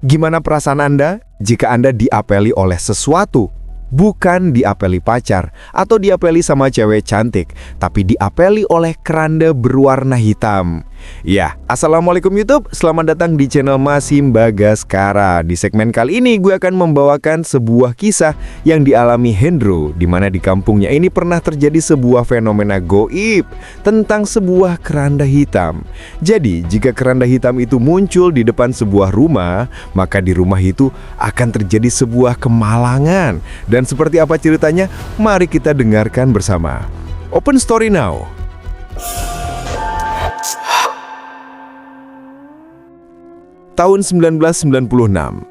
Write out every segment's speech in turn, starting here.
Gimana perasaan Anda jika Anda diapeli oleh sesuatu? Bukan diapeli pacar atau diapeli sama cewek cantik, tapi diapeli oleh keranda berwarna hitam. Ya, assalamualaikum YouTube, selamat datang di channel Masim Bagaskara. Di segmen kali ini gue akan membawakan sebuah kisah yang dialami Hendro, di mana di kampungnya ini pernah terjadi sebuah fenomena goib tentang sebuah keranda hitam. Jadi, jika keranda hitam itu muncul di depan sebuah rumah, maka di rumah itu akan terjadi sebuah kemalangan. Dan seperti apa ceritanya? Mari kita dengarkan bersama. Open story now. Tahun 1996,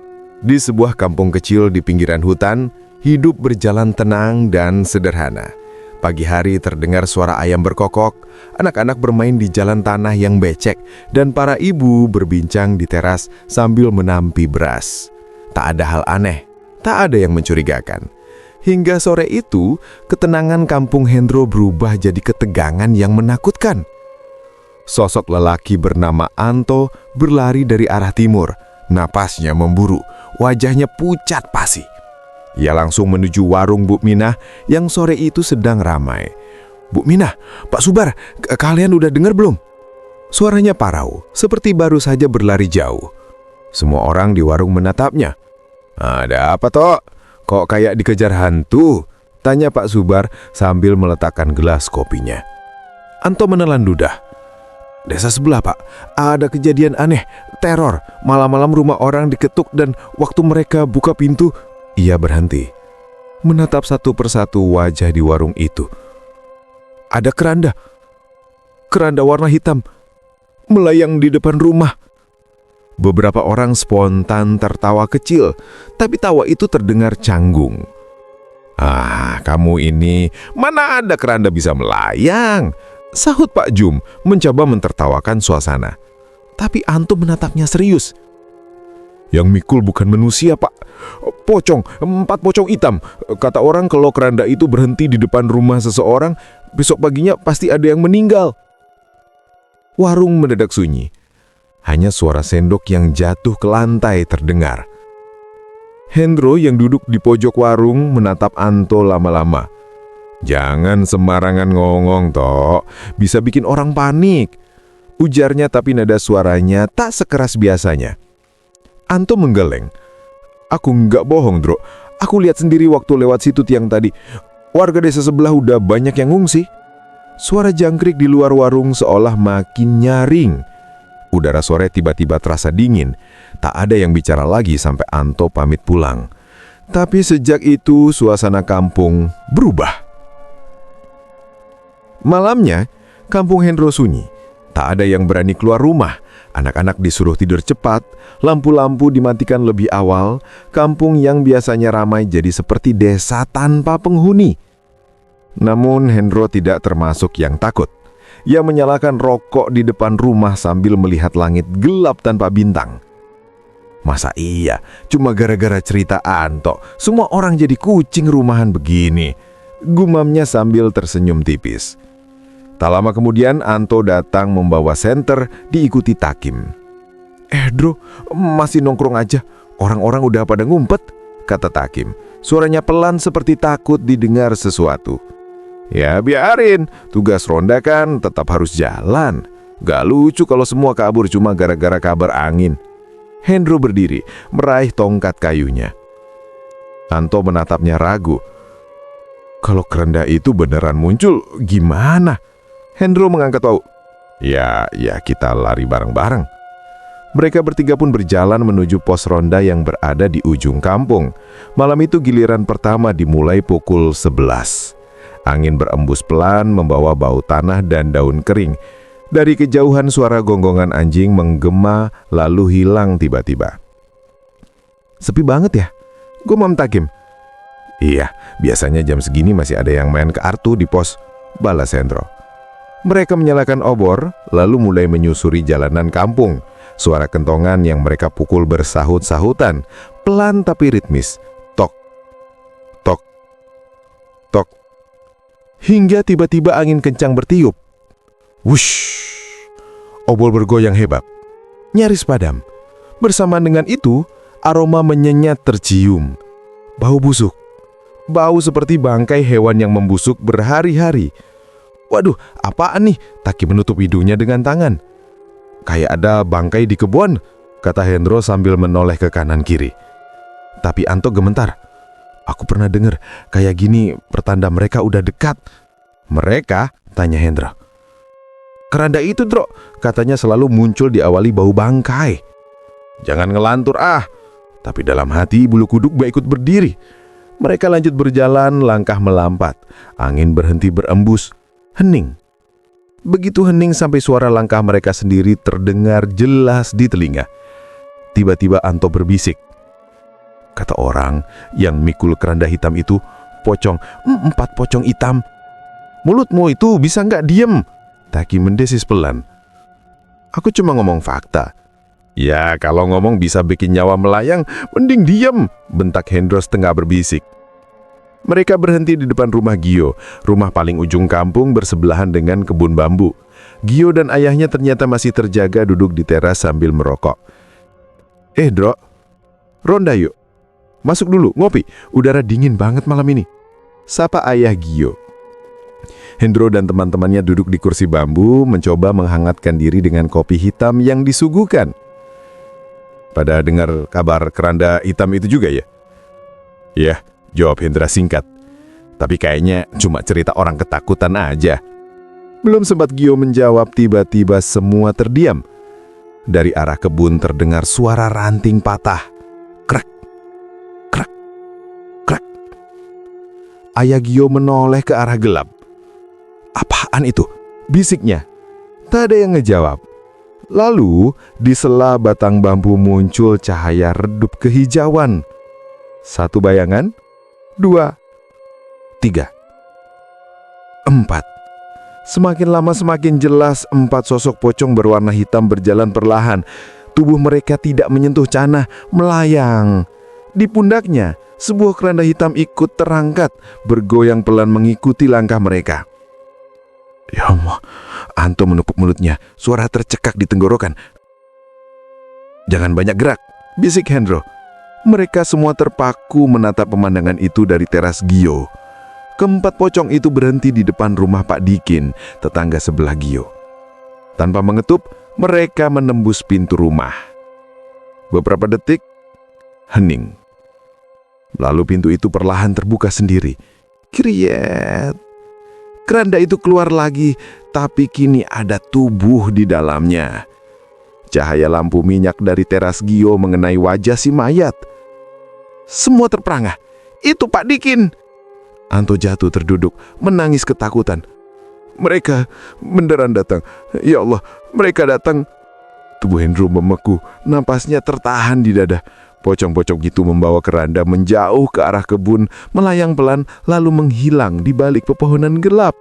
di sebuah kampung kecil di pinggiran hutan, hidup berjalan tenang dan sederhana. Pagi hari terdengar suara ayam berkokok, anak-anak bermain di jalan tanah yang becek, dan para ibu berbincang di teras sambil menampi beras. Tak ada hal aneh, tak ada yang mencurigakan. Hingga sore itu, ketenangan kampung Hendro berubah jadi ketegangan yang menakutkan. Sosok lelaki bernama Anto berlari dari arah timur. Napasnya memburu, wajahnya pucat pasi. Ia langsung menuju warung Bu Minah yang sore itu sedang ramai. "Bu Minah, Pak Subar, kalian udah dengar belum?" Suaranya parau, seperti baru saja berlari jauh. Semua orang di warung menatapnya. "Ada apa toh? Kok kayak dikejar hantu?" tanya Pak Subar sambil meletakkan gelas kopinya. Anto menelan ludah. "Desa sebelah, Pak, ada kejadian aneh, teror. Malam-malam rumah orang diketuk dan waktu mereka buka pintu..." Ia berhenti, menatap satu persatu wajah di warung itu. Ada keranda warna hitam, melayang di depan rumah. Beberapa orang spontan tertawa kecil, tapi tawa itu terdengar canggung. "Ah, kamu ini, mana ada keranda bisa melayang?" sahut Pak Jum, mencoba mentertawakan suasana. Tapi Anto menatapnya serius. "Yang mikul bukan manusia, Pak. Pocong, 4 pocong hitam. Kata orang kalau keranda itu berhenti di depan rumah seseorang, besok paginya pasti ada yang meninggal." Warung mendadak sunyi. Hanya suara sendok yang jatuh ke lantai terdengar. Hendro yang duduk di pojok warung menatap Anto lama-lama. "Jangan sembarangan ngomong toh, bisa bikin orang panik," ujarnya, tapi nada suaranya tak sekeras biasanya. Anto menggeleng. "Aku nggak bohong, Bro. Aku lihat sendiri waktu lewat situ tiang tadi. Warga desa sebelah udah banyak yang ngungsi." Suara jangkrik di luar warung seolah makin nyaring. Udara sore tiba-tiba terasa dingin. Tak ada yang bicara lagi sampai Anto pamit pulang. Tapi sejak itu suasana kampung berubah. Malamnya, kampung Hendro sunyi. Tak ada yang berani keluar rumah. Anak-anak disuruh tidur cepat, lampu-lampu dimatikan lebih awal. Kampung yang biasanya ramai jadi seperti desa tanpa penghuni. Namun Hendro tidak termasuk yang takut. Ia menyalakan rokok di depan rumah sambil melihat langit gelap tanpa bintang. Masa iya, cuma gara-gara cerita Anto, semua orang jadi kucing rumahan begini? Gumamnya sambil tersenyum tipis. Tak lama kemudian Anto datang membawa senter diikuti Takim. Bro, masih nongkrong aja. Orang-orang udah pada ngumpet," kata Takim. Suaranya pelan seperti takut didengar sesuatu. "Ya biarin, tugas ronda kan tetap harus jalan. Gak lucu kalau semua kabur cuma gara-gara kabar angin." Hendro berdiri, meraih tongkat kayunya. Anto menatapnya ragu. "Kalau keranda itu beneran muncul, gimana?" Hendro mengangkat bau. Ya kita lari bareng-bareng." Mereka bertiga pun berjalan menuju pos ronda yang berada di ujung kampung. Malam itu giliran pertama dimulai pukul 11. Angin berembus pelan membawa bau tanah dan daun kering. Dari kejauhan suara gonggongan anjing menggema lalu hilang tiba-tiba. "Sepi banget ya?" gumam Takim. "Iya, biasanya jam segini masih ada yang main kartu di pos," balas Hendro. Mereka menyalakan obor, lalu mulai menyusuri jalanan kampung. Suara kentongan yang mereka pukul bersahut-sahutan, pelan tapi ritmis. Tok, tok, tok. Hingga tiba-tiba angin kencang bertiup. Wush! Obor bergoyang hebat, nyaris padam. Bersamaan dengan itu, Aroma menyengat tercium. Bau busuk. Bau seperti bangkai hewan yang membusuk berhari-hari. Waduh, apaan nih? Taki menutup hidungnya dengan tangan. Kayak ada bangkai di kebun, kata Hendro sambil menoleh ke kanan kiri. Tapi Anto gemetar. Aku pernah dengar kayak gini pertanda mereka udah dekat. Mereka? Tanya Hendro. Keranda itu, Dro, katanya selalu muncul diawali bau bangkai. Jangan ngelantur ah. Tapi dalam hati bulu kuduk gak ikut berdiri. Mereka lanjut berjalan, langkah melambat. Angin berhenti berembus. Hening. Begitu hening sampai suara langkah mereka sendiri terdengar jelas di telinga. Tiba-tiba Anto berbisik. Kata orang yang mikul keranda hitam itu, pocong, 4 pocong hitam. Mulutmu itu bisa nggak diem? Taki mendesis pelan. Aku cuma ngomong fakta. Ya, kalau ngomong bisa bikin nyawa melayang, mending diem, bentak Hendro setengah berbisik. Mereka berhenti di depan rumah Gio, rumah paling ujung kampung bersebelahan dengan kebun bambu. Gio dan ayahnya ternyata masih terjaga duduk di teras sambil merokok. Dro, ronda yuk. Masuk dulu, ngopi. Udara dingin banget malam ini. Sapa ayah Gio. Hendro dan teman-temannya duduk di kursi bambu, mencoba menghangatkan diri dengan kopi hitam yang disuguhkan. Pada dengar kabar keranda hitam itu juga ya? Ya, jawab Hendra singkat. Tapi kayaknya cuma cerita orang ketakutan aja. Belum sempat Gio menjawab, tiba-tiba semua terdiam. Dari arah kebun terdengar suara ranting patah. Krek, krek, krek. Ayah Gio menoleh ke arah gelap. Apaan itu? Bisiknya. Tak ada yang ngejawab. Lalu, di sela batang bambu muncul cahaya redup kehijauan. 1 bayangan, 2, 3, 4. Semakin lama semakin jelas 4 sosok pocong berwarna hitam berjalan perlahan. Tubuh mereka tidak menyentuh tanah, melayang. Di pundaknya, sebuah keranda hitam ikut terangkat, bergoyang pelan mengikuti langkah mereka. Ya Allah, Anto menepuk mulutnya, suara tercekak di tenggorokan. Jangan banyak gerak, bisik Hendro. Mereka semua terpaku menatap pemandangan itu dari teras Gio. Keempat pocong itu berhenti di depan rumah Pak Dikin, tetangga sebelah Gio. Tanpa mengetuk, mereka menembus pintu rumah. Beberapa detik, hening. Lalu pintu itu perlahan terbuka sendiri. Kriet. Keranda itu keluar lagi, tapi kini ada tubuh di dalamnya. Cahaya lampu minyak dari teras Gio mengenai wajah si mayat. Semua terperangah. Itu Pak Dikin. Anto jatuh terduduk, menangis ketakutan. Mereka beneran datang. Ya Allah, mereka datang. Tubuh Hendro membeku, napasnya tertahan di dada. Pocong-pocong itu membawa keranda menjauh ke arah kebun, melayang pelan, lalu menghilang di balik pepohonan gelap.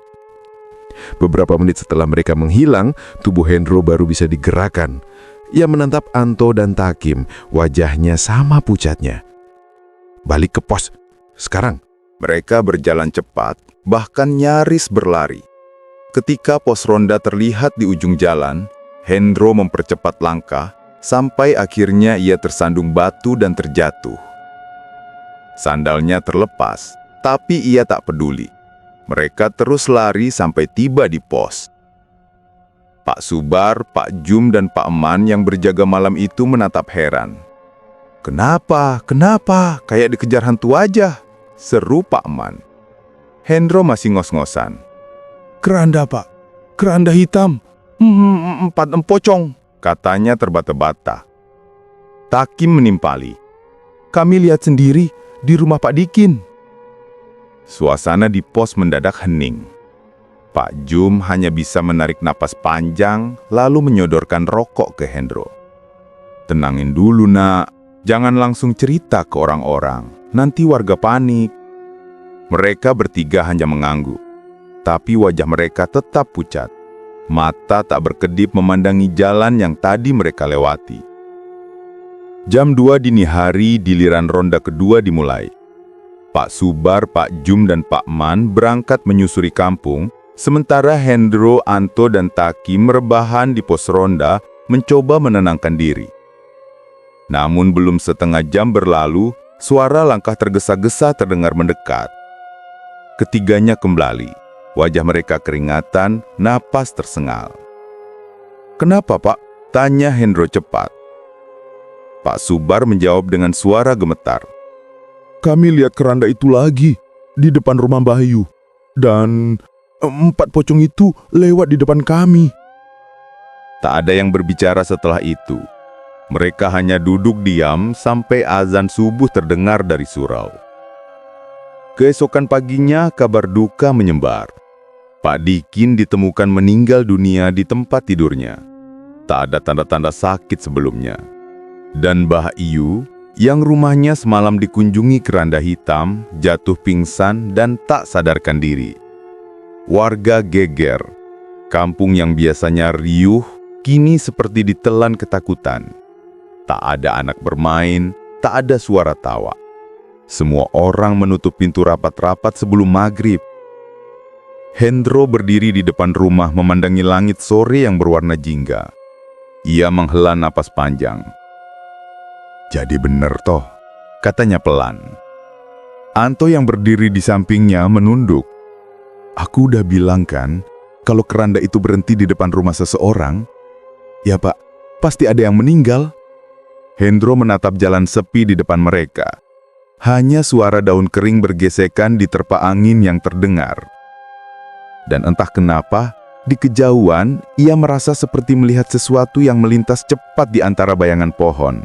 Beberapa menit setelah mereka menghilang, tubuh Hendro baru bisa digerakkan. Ia menatap Anto dan Takim, wajahnya sama pucatnya. Balik ke pos, sekarang. Mereka berjalan cepat, bahkan nyaris berlari. Ketika pos ronda terlihat di ujung jalan, Hendro mempercepat langkah, sampai akhirnya ia tersandung batu dan terjatuh. Sandalnya terlepas, tapi ia tak peduli. Mereka terus lari sampai tiba di pos. Pak Subar, Pak Jum, dan Pak Eman yang berjaga malam itu menatap heran. Kenapa? Kenapa? Kayak dikejar hantu aja, seru Pak Eman. Hendro masih ngos-ngosan. Keranda, Pak. Keranda hitam. 4 pocong, katanya terbata-bata. Takim menimpali. Kami lihat sendiri di rumah Pak Dikin. Suasana di pos mendadak hening. Pak Jum hanya bisa menarik napas panjang, lalu menyodorkan rokok ke Hendro. Tenangin dulu, nak. Jangan langsung cerita ke orang-orang. Nanti warga panik. Mereka bertiga hanya mengangguk. Tapi wajah mereka tetap pucat. Mata tak berkedip memandangi jalan yang tadi mereka lewati. Jam 2 dini hari, giliran ronda kedua dimulai. Pak Subar, Pak Jum, dan Pak Man berangkat menyusuri kampung, sementara Hendro, Anto, dan Taki merebahan di pos ronda mencoba menenangkan diri. Namun belum setengah jam berlalu, suara langkah tergesa-gesa terdengar mendekat. Ketiganya kembali. Wajah mereka keringatan, napas tersengal. "Kenapa, Pak?" tanya Hendro cepat. Pak Subar menjawab dengan suara gemetar. "Kami lihat keranda itu lagi di depan rumah Bayu. Dan 4 pocong itu lewat di depan kami." Tak ada yang berbicara setelah itu. Mereka hanya duduk diam sampai azan subuh terdengar dari surau. Keesokan paginya kabar duka menyebar. Pak Dikin ditemukan meninggal dunia di tempat tidurnya. Tak ada tanda-tanda sakit sebelumnya. Dan Mbah Iyu, yang rumahnya semalam dikunjungi keranda hitam, jatuh pingsan dan tak sadarkan diri. Warga geger. Kampung yang biasanya riuh, kini seperti ditelan ketakutan. Tak ada anak bermain, tak ada suara tawa. Semua orang menutup pintu rapat-rapat sebelum maghrib. Hendro berdiri di depan rumah memandangi langit sore yang berwarna jingga. Ia menghela napas panjang. "Jadi bener toh," katanya pelan. Anto yang berdiri di sampingnya menunduk. "Aku udah bilang kan, kalau keranda itu berhenti di depan rumah seseorang, ya Pak, pasti ada yang meninggal." Hendro menatap jalan sepi di depan mereka. Hanya suara daun kering bergesekan di terpa angin yang terdengar. Dan entah kenapa, di kejauhan ia merasa seperti melihat sesuatu yang melintas cepat di antara bayangan pohon.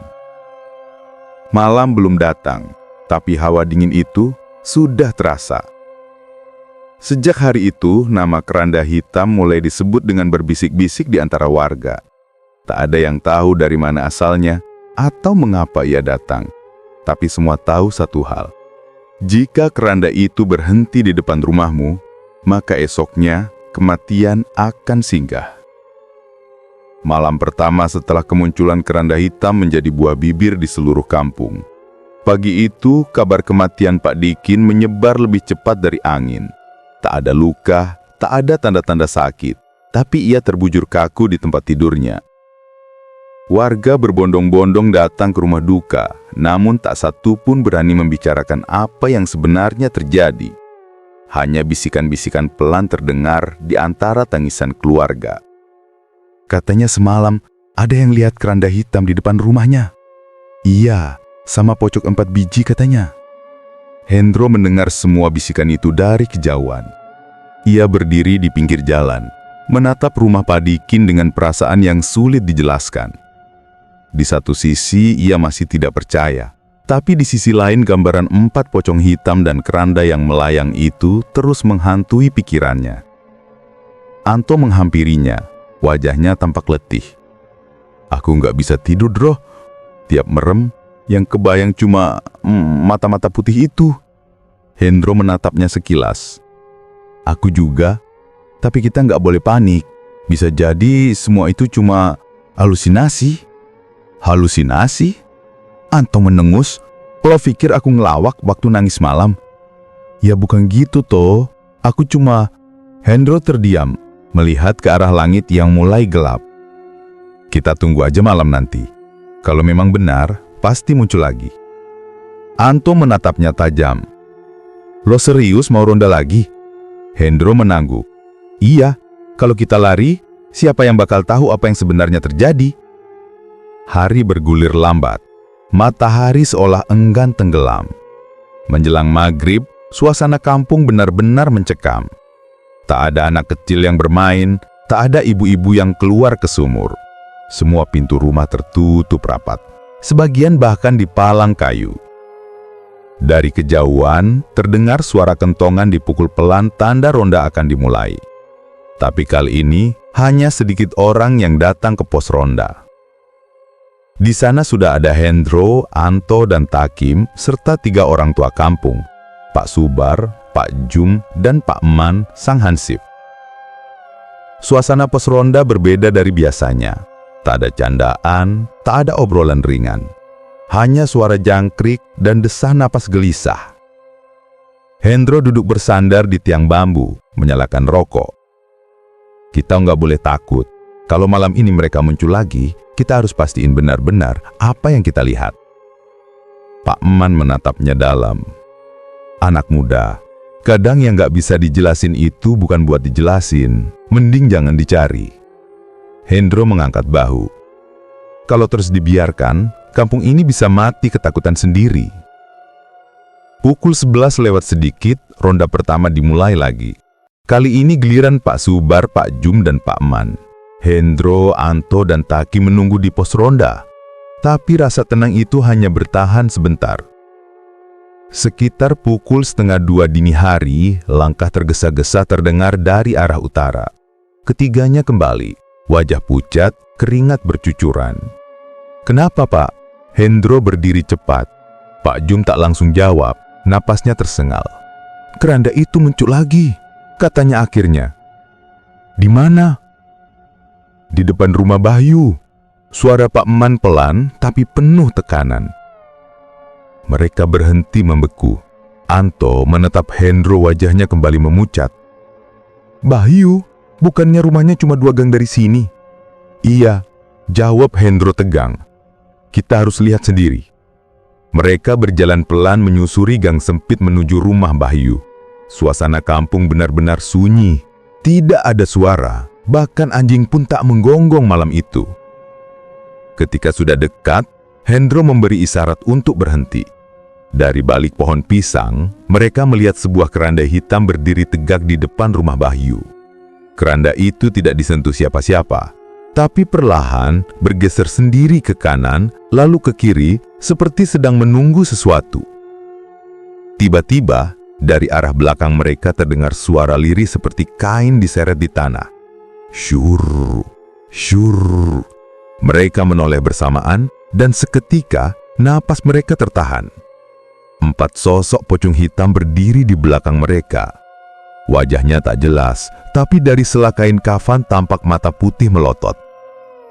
Malam belum datang, tapi hawa dingin itu sudah terasa. Sejak hari itu, nama keranda hitam mulai disebut dengan berbisik-bisik di antara warga. Tak ada yang tahu dari mana asalnya atau mengapa ia datang. Tapi semua tahu satu hal. Jika keranda itu berhenti di depan rumahmu, maka esoknya kematian akan singgah. Malam pertama setelah kemunculan keranda hitam menjadi buah bibir di seluruh kampung. Pagi itu, kabar kematian Pak Dikin menyebar lebih cepat dari angin. Tak ada luka, tak ada tanda-tanda sakit, tapi ia terbujur kaku di tempat tidurnya. Warga berbondong-bondong datang ke rumah duka, namun tak satu pun berani membicarakan apa yang sebenarnya terjadi. Hanya bisikan-bisikan pelan terdengar di antara tangisan keluarga. Katanya semalam ada yang lihat keranda hitam di depan rumahnya. Iya, sama pocong 4 biji katanya. Hendro mendengar semua bisikan itu dari kejauhan. Ia berdiri di pinggir jalan, menatap rumah Pak Dikin dengan perasaan yang sulit dijelaskan. Di satu sisi ia masih tidak percaya, tapi di sisi lain gambaran 4 pocong hitam dan keranda yang melayang itu terus menghantui pikirannya. Anto menghampirinya, wajahnya tampak letih. "Aku nggak bisa tidur, Droh. Tiap merem, yang kebayang cuma mata-mata putih itu." Hendro menatapnya sekilas. "Aku juga, tapi kita nggak boleh panik. Bisa jadi semua itu cuma halusinasi." "Halusinasi?" Anto menengus. "Lo pikir aku ngelawak waktu nangis malam?" "Ya bukan gitu toh. Aku cuma..." Hendro terdiam, melihat ke arah langit yang mulai gelap. "Kita tunggu aja malam nanti. Kalau memang benar, pasti muncul lagi." Anto menatapnya tajam. "Lo serius mau ronda lagi?" Hendro menangguk. "Iya, kalau kita lari, siapa yang bakal tahu apa yang sebenarnya terjadi?" Hari bergulir lambat. Matahari seolah enggan tenggelam. Menjelang maghrib, suasana kampung benar-benar mencekam. Tak ada anak kecil yang bermain, tak ada ibu-ibu yang keluar ke sumur. Semua pintu rumah tertutup rapat. Sebagian bahkan dipalang kayu. Dari kejauhan, terdengar suara kentongan dipukul pelan tanda ronda akan dimulai. Tapi kali ini, hanya sedikit orang yang datang ke pos ronda. Di sana sudah ada Hendro, Anto, dan Takim, serta 3 orang tua kampung, Pak Subar, Pak Jum, dan Pak Eman, sang hansip. Suasana pos ronda berbeda dari biasanya. Tak ada candaan, tak ada obrolan ringan. Hanya suara jangkrik dan desah napas gelisah. Hendro duduk bersandar di tiang bambu, menyalakan rokok. "Kita nggak boleh takut. Kalau malam ini mereka muncul lagi, kita harus pastiin benar-benar apa yang kita lihat. Pak Eman menatapnya dalam. Anak muda, kadang yang nggak bisa dijelasin itu bukan buat dijelasin, mending jangan dicari. Hendro mengangkat bahu. Kalau terus dibiarkan, kampung ini bisa mati ketakutan sendiri. Pukul 11 lewat sedikit, ronda pertama dimulai lagi. Kali ini giliran Pak Subar, Pak Jum, dan Pak Eman. Hendro, Anto, dan Taki menunggu di pos ronda. Tapi rasa tenang itu hanya bertahan sebentar. Sekitar pukul 1:30 dini hari, langkah tergesa-gesa terdengar dari arah utara. Ketiganya kembali, wajah pucat, keringat bercucuran. "Kenapa, Pak?" Hendro berdiri cepat. Pak Jum tak langsung jawab, napasnya tersengal. "Keranda itu muncul lagi," katanya akhirnya. "Di mana?" "Di depan rumah Bayu." Suara Pak Eman pelan tapi penuh tekanan. Mereka berhenti membeku. Anto menatap Hendro, wajahnya kembali memucat. "Bayu? Bukannya rumahnya cuma 2 gang dari sini?" "Iya," jawab Hendro tegang. "Kita harus lihat sendiri." Mereka berjalan pelan menyusuri gang sempit menuju rumah Bayu. Suasana kampung benar-benar sunyi. Tidak ada suara, bahkan anjing pun tak menggonggong malam itu. Ketika sudah dekat, Hendro memberi isyarat untuk berhenti. Dari balik pohon pisang, mereka melihat sebuah keranda hitam berdiri tegak di depan rumah Bayu. Keranda itu tidak disentuh siapa-siapa, tapi perlahan bergeser sendiri ke kanan, lalu ke kiri, seperti sedang menunggu sesuatu. Tiba-tiba, dari arah belakang mereka terdengar suara lirih seperti kain diseret di tanah. Syur, syur. Mereka menoleh bersamaan, dan seketika napas mereka tertahan. 4 sosok pocong hitam berdiri di belakang mereka. Wajahnya tak jelas, tapi dari sela kain kafan tampak mata putih melotot.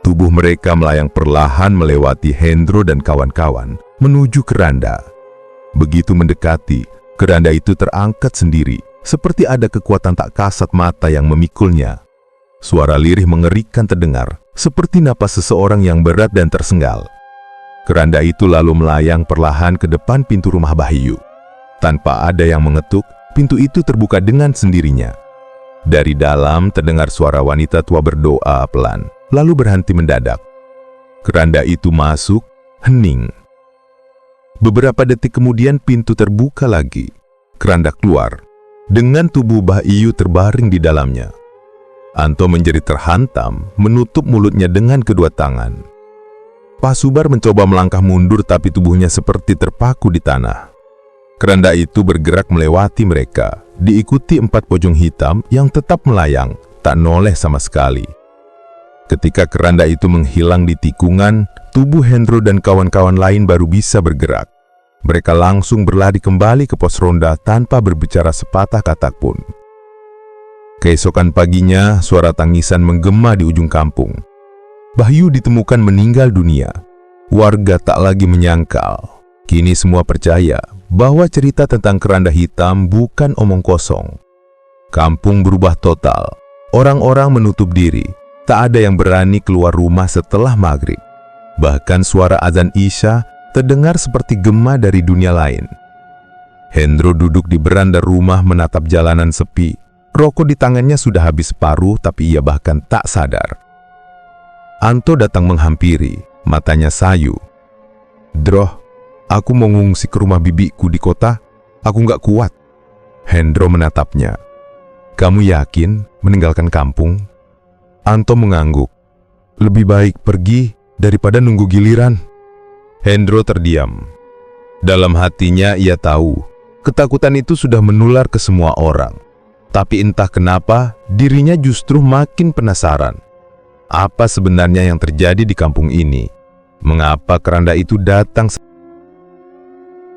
Tubuh mereka melayang perlahan melewati Hendro dan kawan-kawan menuju keranda. Begitu mendekati, keranda itu terangkat sendiri, seperti ada kekuatan tak kasat mata yang memikulnya. Suara lirih mengerikan terdengar, seperti napas seseorang yang berat dan tersenggal. Keranda itu lalu melayang perlahan ke depan pintu rumah Bayu. Tanpa ada yang mengetuk, pintu itu terbuka dengan sendirinya. Dari dalam terdengar suara wanita tua berdoa pelan, lalu berhenti mendadak. Keranda itu masuk, hening. Beberapa detik kemudian pintu terbuka lagi. Keranda keluar, dengan tubuh Bayu terbaring di dalamnya. Anto menjerit terhantam, menutup mulutnya dengan kedua tangan. Pak Subar mencoba melangkah mundur tapi tubuhnya seperti terpaku di tanah. Keranda itu bergerak melewati mereka, diikuti 4 pocong hitam yang tetap melayang, tak noleh sama sekali. Ketika keranda itu menghilang di tikungan, tubuh Hendro dan kawan-kawan lain baru bisa bergerak. Mereka langsung berlari kembali ke pos ronda tanpa berbicara sepatah kata pun. Keesokan paginya, suara tangisan menggema di ujung kampung. Bayu ditemukan meninggal dunia. Warga tak lagi menyangkal. Kini semua percaya bahwa cerita tentang keranda hitam bukan omong kosong. Kampung berubah total. Orang-orang menutup diri. Tak ada yang berani keluar rumah setelah maghrib. Bahkan suara azan Isya terdengar seperti gema dari dunia lain. Hendro duduk di beranda rumah menatap jalanan sepi. Rokok di tangannya sudah habis separuh, tapi ia bahkan tak sadar. Anto datang menghampiri, matanya sayu. "Droh, aku mau ngungsi ke rumah bibiku di kota. Aku nggak kuat." Hendro menatapnya. "Kamu yakin meninggalkan kampung?" Anto mengangguk. "Lebih baik pergi daripada nunggu giliran." Hendro terdiam. Dalam hatinya ia tahu, ketakutan itu sudah menular ke semua orang. Tapi entah kenapa, dirinya justru makin penasaran. Apa sebenarnya yang terjadi di kampung ini? Mengapa keranda itu datang?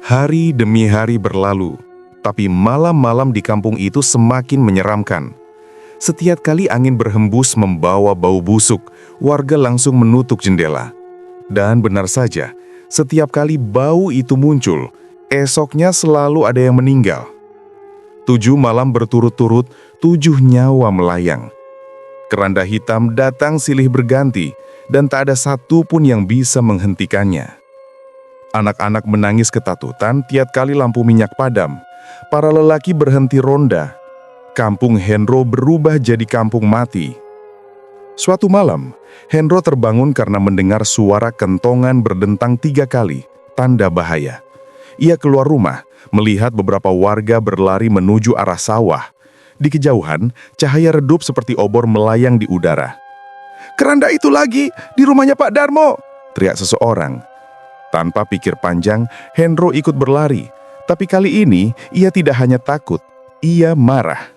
Hari demi hari berlalu, tapi malam-malam di kampung itu semakin menyeramkan. Setiap kali angin berhembus membawa bau busuk, warga langsung menutup jendela. Dan benar saja, setiap kali bau itu muncul, esoknya selalu ada yang meninggal. 7 malam berturut-turut, 7 nyawa melayang. Keranda hitam datang silih berganti, dan tak ada satu pun yang bisa menghentikannya. Anak-anak menangis ketakutan tiap kali lampu minyak padam. Para lelaki berhenti ronda. Kampung Henro berubah jadi kampung mati. Suatu malam, Henro terbangun karena mendengar suara kentongan berdentang 3 kali, tanda bahaya. Ia keluar rumah, melihat beberapa warga berlari menuju arah sawah. Di kejauhan, cahaya redup seperti obor melayang di udara. "Keranda itu lagi, di rumahnya Pak Darmo!" teriak seseorang. Tanpa pikir panjang, Henro ikut berlari. Tapi kali ini, ia tidak hanya takut, ia marah.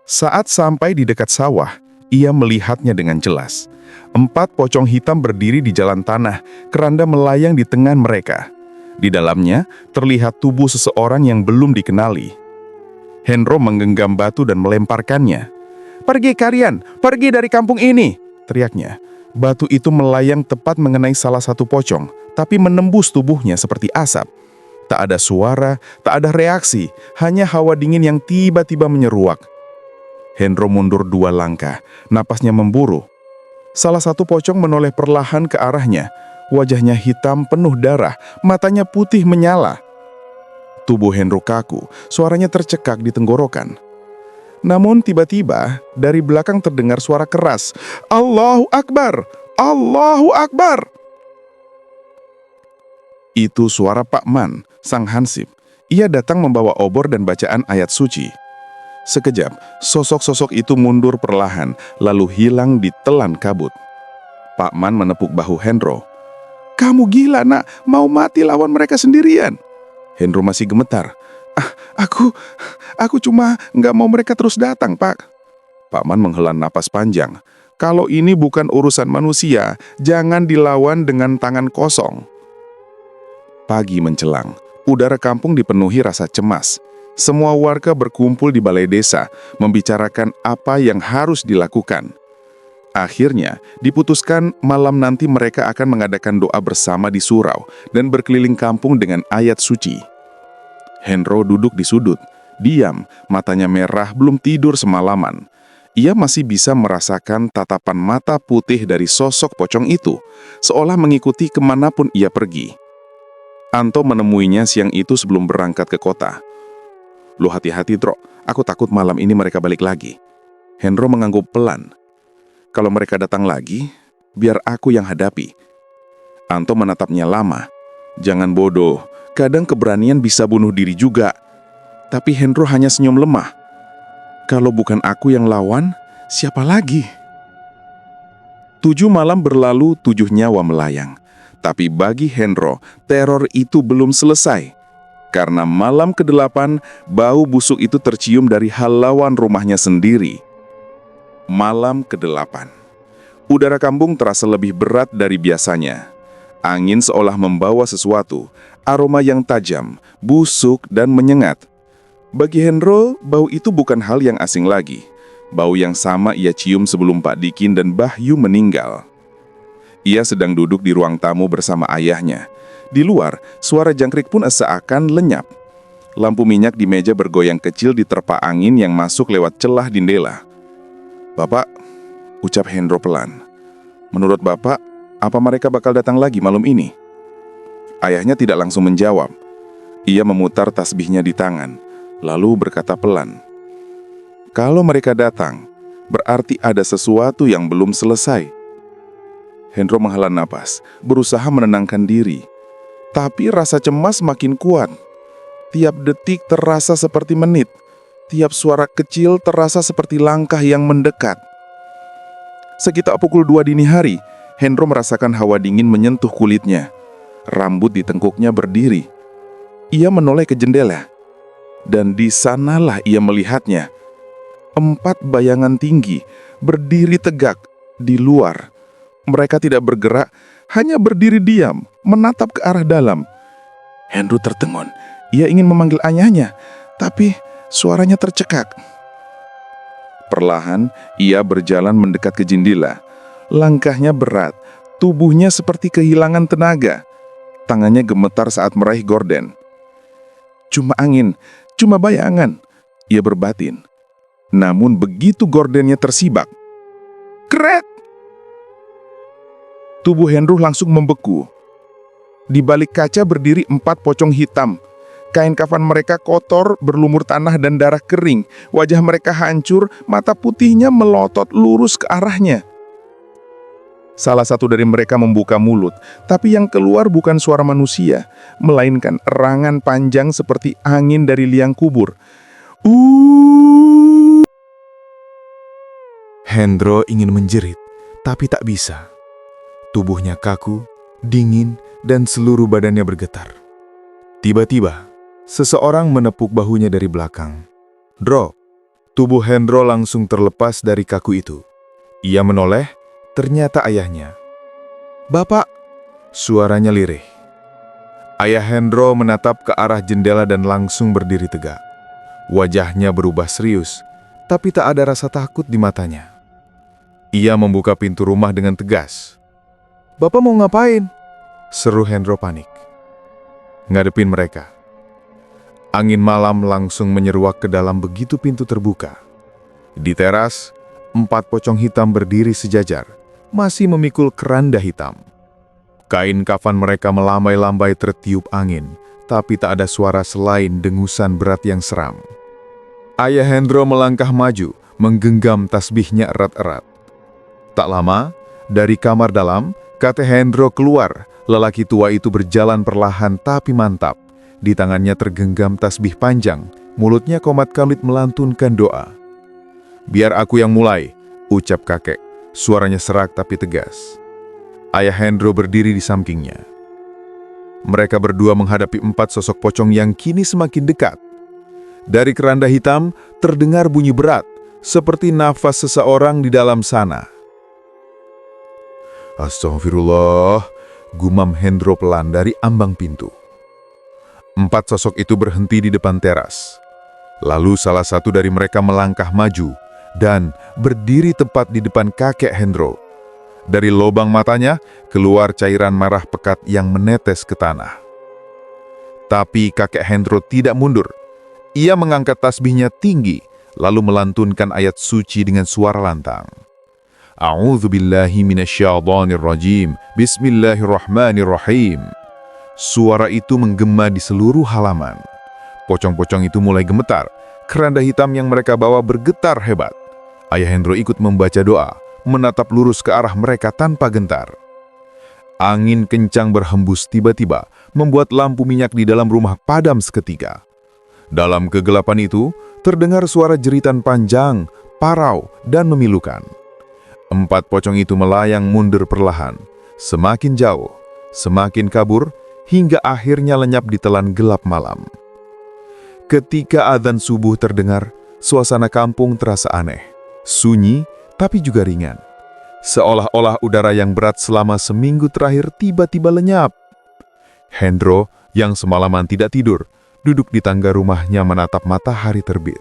Saat sampai di dekat sawah, ia melihatnya dengan jelas. 4 pocong hitam berdiri di jalan tanah, keranda melayang di tengah mereka. Di dalamnya, terlihat tubuh seseorang yang belum dikenali. Henro menggenggam batu dan melemparkannya. "Pergi kalian, pergi dari kampung ini!" teriaknya. Batu itu melayang tepat mengenai salah satu pocong, tapi menembus tubuhnya seperti asap. Tak ada suara, tak ada reaksi, hanya hawa dingin yang tiba-tiba menyeruak. Henro mundur 2 langkah, napasnya memburu. Salah satu pocong menoleh perlahan ke arahnya. Wajahnya hitam penuh darah, matanya putih menyala. Tubuh Henro kaku, suaranya tercekak di tenggorokan. Namun tiba-tiba, dari belakang terdengar suara keras, "Allahu Akbar! Allahu Akbar!" Itu suara Pak Man, sang hansip. Ia datang membawa obor dan bacaan ayat suci. Sekejap, sosok-sosok itu mundur perlahan, lalu hilang di telan kabut. Pak Man menepuk bahu Henro. "Kamu gila, nak, mau mati lawan mereka sendirian." Henro masih gemetar. Aku cuma nggak mau mereka terus datang, Pak." Pak Man menghela napas panjang. "Kalau ini bukan urusan manusia, jangan dilawan dengan tangan kosong." Pagi menjelang, udara kampung dipenuhi rasa cemas. Semua warga berkumpul di balai desa, membicarakan apa yang harus dilakukan. Akhirnya, diputuskan malam nanti mereka akan mengadakan doa bersama di surau dan berkeliling kampung dengan ayat suci. Henro duduk di sudut, diam, matanya merah, belum tidur semalaman. Ia masih bisa merasakan tatapan mata putih dari sosok pocong itu, seolah mengikuti kemanapun ia pergi. Anto menemuinya siang itu sebelum berangkat ke kota. "Lu hati-hati, Tro, aku takut malam ini mereka balik lagi." Henro mengangguk pelan. "Kalau mereka datang lagi, biar aku yang hadapi." Anto menatapnya lama. "Jangan bodoh, kadang keberanian bisa bunuh diri juga." Tapi Henro hanya senyum lemah. "Kalau bukan aku yang lawan, siapa lagi?" 7 malam berlalu, 7 nyawa melayang. Tapi bagi Henro, teror itu belum selesai. Karena malam ke-8, bau busuk itu tercium dari halawan rumahnya sendiri. Malam ke-8. Udara kampung terasa lebih berat dari biasanya. Angin seolah membawa sesuatu, aroma yang tajam, busuk, dan menyengat. Bagi Henro, bau itu bukan hal yang asing lagi. Bau yang sama ia cium sebelum Pak Dikin dan Bahyu meninggal. Ia sedang duduk di ruang tamu bersama ayahnya. Di luar, suara jangkrik pun seakan lenyap. Lampu minyak di meja bergoyang kecil diterpa angin yang masuk lewat celah jendela. "Bapak," ucap Henro pelan. "Menurut Bapak, apa mereka bakal datang lagi malam ini?" Ayahnya tidak langsung menjawab. Ia memutar tasbihnya di tangan, lalu berkata pelan, "Kalau mereka datang, berarti ada sesuatu yang belum selesai." Henro menghela napas, berusaha menenangkan diri. Tapi rasa cemas makin kuat. Tiap detik terasa seperti menit. Tiap suara kecil terasa seperti langkah yang mendekat. Sekitar pukul 2 dini hari, Henro merasakan hawa dingin menyentuh kulitnya. Rambut di tengkuknya berdiri. Ia menoleh ke jendela. Dan di sanalah ia melihatnya. 4 bayangan tinggi, berdiri tegak, di luar. Mereka tidak bergerak, hanya berdiri diam, menatap ke arah dalam. Henro tertegun. Ia ingin memanggil ayahnya, tapi suaranya tercekak. Perlahan, ia berjalan mendekat ke jendela. Langkahnya berat, tubuhnya seperti kehilangan tenaga. Tangannya gemetar saat meraih gorden. "Cuma angin, cuma bayangan," ia berbatin. Namun begitu gordennya tersibak, Kret! Tubuh Hendro langsung membeku. Di balik kaca berdiri 4 pocong hitam. Kain kafan mereka kotor, berlumur tanah dan darah kering. Wajah mereka hancur, mata putihnya melotot lurus ke arahnya. Salah satu dari mereka membuka mulut, tapi yang keluar bukan suara manusia, melainkan erangan panjang seperti angin dari liang kubur. Hendro ingin menjerit, tapi tak bisa. Tubuhnya kaku, dingin, dan seluruh badannya bergetar. Tiba-tiba, seseorang menepuk bahunya dari belakang. Dro, tubuh Hendro langsung terlepas dari kaku itu. Ia menoleh, ternyata ayahnya. "Bapak!" Suaranya lirih. Ayah Hendro menatap ke arah jendela dan langsung berdiri tegak. Wajahnya berubah serius, tapi tak ada rasa takut di matanya. Ia membuka pintu rumah dengan tegas. "Bapak mau ngapain?" seru Hendro panik. Ngadepin mereka. Angin malam langsung menyeruak ke dalam begitu pintu terbuka. Di teras, 4 pocong hitam berdiri sejajar, masih memikul keranda hitam. Kain kafan mereka melambai-lambai tertiup angin, tapi tak ada suara selain dengusan berat yang seram. Ayah Hendro melangkah maju, menggenggam tasbihnya erat-erat. Tak lama, dari kamar dalam, kata Hendro keluar. Lelaki tua itu berjalan perlahan tapi mantap. Di tangannya tergenggam tasbih panjang, mulutnya komat kamit melantunkan doa. "Biar aku yang mulai," ucap kakek. Suaranya serak tapi tegas. Ayah Hendro berdiri di sampingnya. Mereka berdua menghadapi 4 sosok pocong yang kini semakin dekat. Dari keranda hitam terdengar bunyi berat, seperti nafas seseorang di dalam sana. "Astagfirullah," gumam Hendro pelan dari ambang pintu. 4 sosok itu berhenti di depan teras. Lalu salah satu dari mereka melangkah maju dan berdiri tepat di depan kakek Hendro. Dari lubang matanya keluar cairan merah pekat yang menetes ke tanah. Tapi kakek Hendro tidak mundur. Ia mengangkat tasbihnya tinggi, lalu melantunkan ayat suci dengan suara lantang. "A'udzubillahi minasyaitonirrajim. Bismillahirrahmanirrahim." Suara itu menggema di seluruh halaman. Pocong-pocong itu mulai gemetar. Keranda hitam yang mereka bawa bergetar hebat. Ayah Hendro ikut membaca doa, menatap lurus ke arah mereka tanpa gentar. Angin kencang berhembus tiba-tiba, membuat lampu minyak di dalam rumah padam seketika. Dalam kegelapan itu, terdengar suara jeritan panjang, parau, dan memilukan. 4 pocong itu melayang mundur perlahan, semakin jauh, semakin kabur, hingga akhirnya lenyap di telan gelap malam. Ketika adzan subuh terdengar, suasana kampung terasa aneh, sunyi, tapi juga ringan. Seolah-olah udara yang berat selama seminggu terakhir tiba-tiba lenyap. Hendro, yang semalaman tidak tidur, duduk di tangga rumahnya menatap matahari terbit.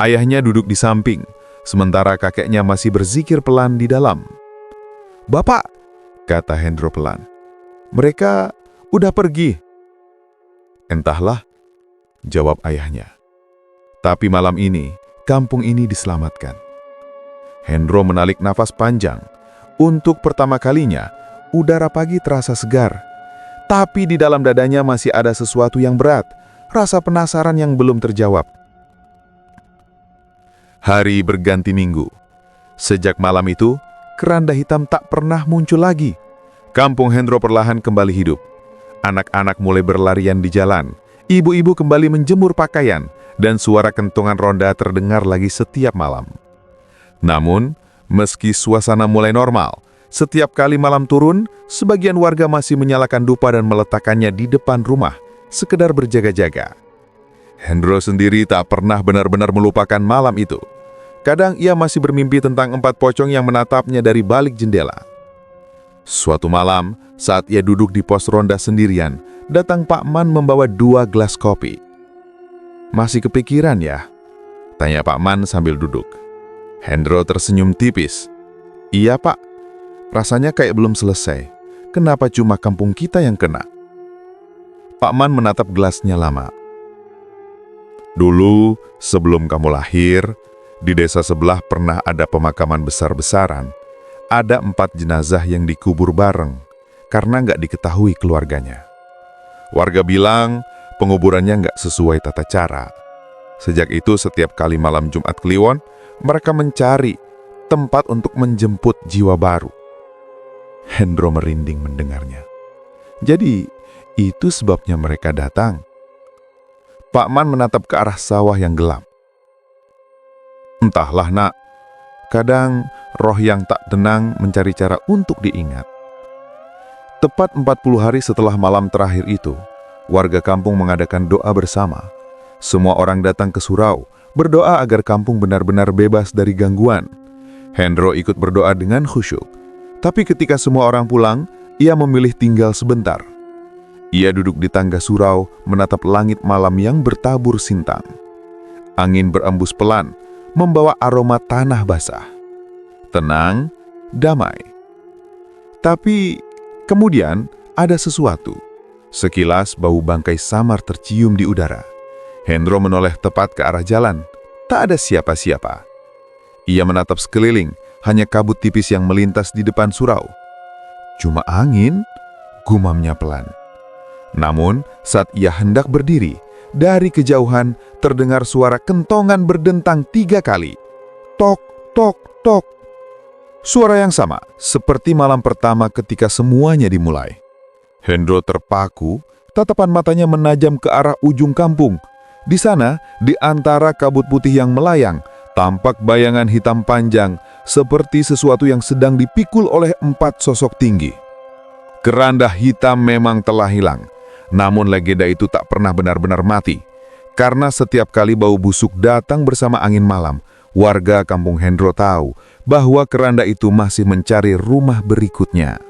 Ayahnya duduk di samping, sementara kakeknya masih berzikir pelan di dalam. "Bapak," kata Hendro pelan, "mereka udah pergi." "Entahlah," jawab ayahnya. Tapi malam ini, kampung ini diselamatkan. Hendro menarik nafas panjang. Untuk pertama kalinya, udara pagi terasa segar. Tapi di dalam dadanya masih ada sesuatu yang berat, rasa penasaran yang belum terjawab. Hari berganti minggu. Sejak malam itu, keranda hitam tak pernah muncul lagi. Kampung Hendro perlahan kembali hidup. Anak-anak mulai berlarian di jalan. Ibu-ibu kembali menjemur pakaian, dan suara kentongan ronda terdengar lagi setiap malam. Namun, meski suasana mulai normal, setiap kali malam turun, sebagian warga masih menyalakan dupa dan meletakkannya di depan rumah, sekedar berjaga-jaga. Hendro sendiri tak pernah benar-benar melupakan malam itu. Kadang ia masih bermimpi tentang 4 pocong yang menatapnya dari balik jendela. Suatu malam, saat ia duduk di pos ronda sendirian, datang Pak Man membawa 2 gelas kopi. "Masih kepikiran ya?" tanya Pak Man sambil duduk. Hendro tersenyum tipis. "Iya Pak, rasanya kayak belum selesai. Kenapa cuma kampung kita yang kena?" Pak Man menatap gelasnya lama. "Dulu, sebelum kamu lahir, Di desa sebelah pernah ada pemakaman besar-besaran. Ada 4 jenazah yang dikubur bareng karena nggak diketahui keluarganya. Warga bilang penguburannya nggak sesuai tata cara. Sejak itu setiap kali malam Jumat Kliwon, mereka mencari tempat untuk menjemput jiwa baru. Hendro merinding mendengarnya. Jadi, itu sebabnya mereka datang. Pak Man menatap ke arah sawah yang gelap. Entahlah nak, kadang roh yang tak tenang mencari cara untuk diingat. Tepat 40 hari setelah malam terakhir itu, warga kampung mengadakan doa bersama. Semua orang datang ke surau, berdoa agar kampung benar-benar bebas dari gangguan. Hendro ikut berdoa dengan khusyuk. Tapi ketika semua orang pulang, ia memilih tinggal sebentar. Ia duduk di tangga surau, menatap langit malam yang bertabur sintang. Angin berembus pelan, membawa aroma tanah basah. Tenang, damai. Tapi kemudian ada sesuatu. Sekilas bau bangkai samar tercium di udara. Hendro menoleh tepat ke arah jalan. Tak ada siapa-siapa. Ia menatap sekeliling, hanya kabut tipis yang melintas di depan surau. Cuma angin, gumamnya pelan. Namun, saat ia hendak berdiri, dari kejauhan terdengar suara kentongan berdentang 3 kali. Tok, tok, tok. Suara yang sama, seperti malam pertama ketika semuanya dimulai. Hendro terpaku, tatapan matanya menajam ke arah ujung kampung. Di sana, di antara kabut putih yang melayang, tampak bayangan hitam panjang, seperti sesuatu yang sedang dipikul oleh 4 sosok tinggi. Keranda hitam memang telah hilang. Namun legenda itu tak pernah benar-benar mati. Karena setiap kali bau busuk datang bersama angin malam, warga kampung Hendro tahu bahwa keranda itu masih mencari rumah berikutnya.